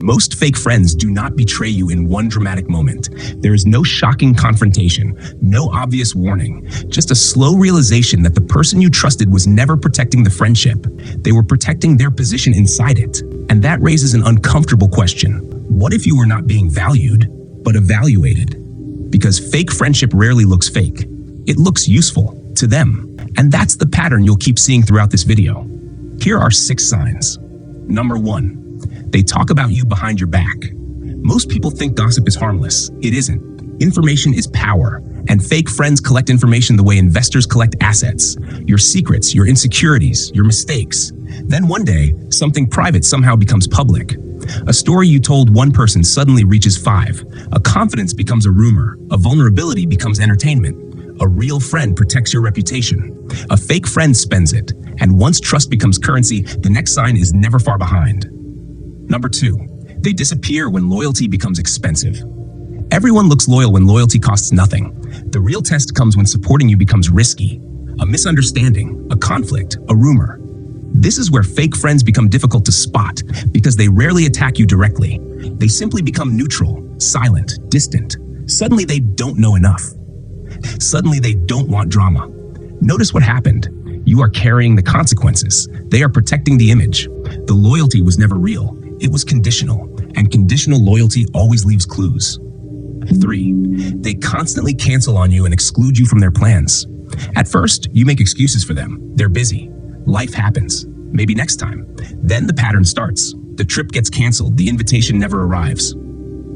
Most fake friends do not betray you in one dramatic moment. There is no shocking confrontation, no obvious warning, just a slow realization that the person you trusted was never protecting the friendship. They were protecting their position inside it. And that raises an uncomfortable question. What if you were not being valued, but evaluated? Because fake friendship rarely looks fake. It looks useful to them. And that's the pattern you'll keep seeing throughout this video. Here are 6 signs. Number 1. They talk about you behind your back. Most people think gossip is harmless. It isn't. Information is power, and fake friends collect information the way investors collect assets. Your secrets, your insecurities, your mistakes. Then one day, something private somehow becomes public. A story you told one person suddenly reaches 5. A confidence becomes a rumor. A vulnerability becomes entertainment. A real friend protects your reputation. A fake friend spends it. And once trust becomes currency, the next sign is never far behind. Number 2, they disappear when loyalty becomes expensive. Everyone looks loyal when loyalty costs nothing. The real test comes when supporting you becomes risky. A misunderstanding, a conflict, a rumor. This is where fake friends become difficult to spot because they rarely attack you directly. They simply become neutral, silent, distant. Suddenly they don't know enough. Suddenly they don't want drama. Notice what happened. You are carrying the consequences. They are protecting the image. The loyalty was never real. It was conditional, and conditional loyalty always leaves clues. 3, they constantly cancel on you and exclude you from their plans. At first, you make excuses for them. They're busy. Life happens. Maybe next time. Then the pattern starts. The trip gets canceled. The invitation never arrives.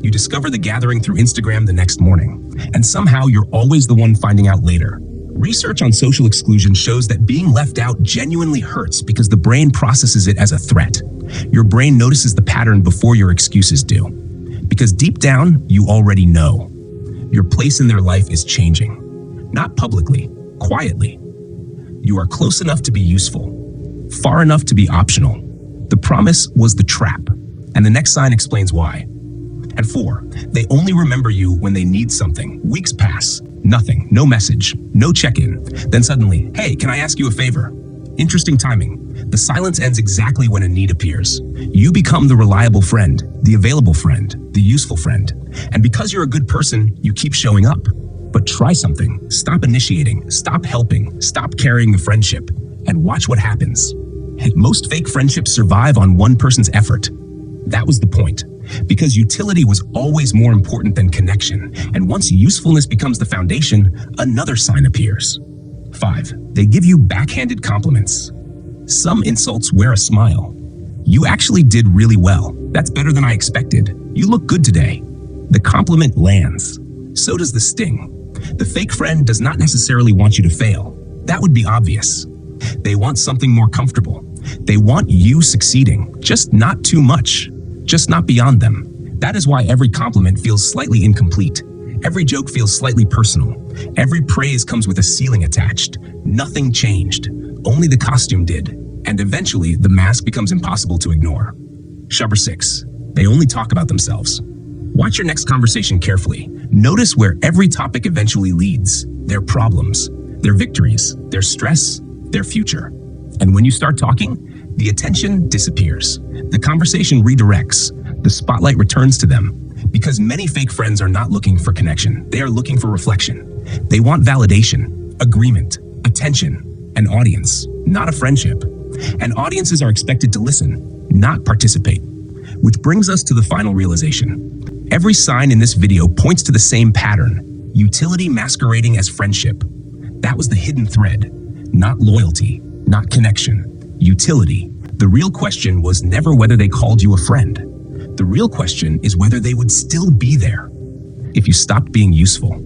You discover the gathering through Instagram the next morning, and somehow you're always the one finding out later. Research on social exclusion shows that being left out genuinely hurts because the brain processes it as a threat. Your brain notices the pattern before your excuses do. Because deep down, you already know. Your place in their life is changing. Not publicly, quietly. You are close enough to be useful, far enough to be optional. The promise was the trap, and the next sign explains why. And 4, they only remember you when they need something. Weeks pass. Nothing, no message, no check-in. Then suddenly, hey, can I ask you a favor? Interesting timing. The silence ends exactly when a need appears. You become the reliable friend, the available friend, the useful friend. And because you're a good person, you keep showing up. But try something. Stop initiating, stop helping, stop carrying the friendship, and watch what happens. Most fake friendships survive on one person's effort. That was the point. Because utility was always more important than connection, and once usefulness becomes the foundation, another sign appears. 5, they give you backhanded compliments. Some insults wear a smile. You actually did really well. That's better than I expected. You look good today. The compliment lands. So does the sting. The fake friend does not necessarily want you to fail. That would be obvious. They want something more comfortable. They want you succeeding, just not too much. Just not beyond them. That is why every compliment feels slightly incomplete. Every joke feels slightly personal. Every praise comes with a ceiling attached. Nothing changed. Only the costume did. And eventually, the mask becomes impossible to ignore. Number 6, they only talk about themselves. Watch your next conversation carefully. Notice where every topic eventually leads. Their problems, their victories, their stress, their future. And when you start talking, the attention disappears. The conversation redirects. The spotlight returns to them. Because many fake friends are not looking for connection. They are looking for reflection. They want validation, agreement, attention, an audience, not a friendship. And audiences are expected to listen, not participate. Which brings us to the final realization. Every sign in this video points to the same pattern. Utility masquerading as friendship. That was the hidden thread. Not loyalty, not connection. Utility. The real question was never whether they called you a friend. The real question is whether they would still be there if you stopped being useful.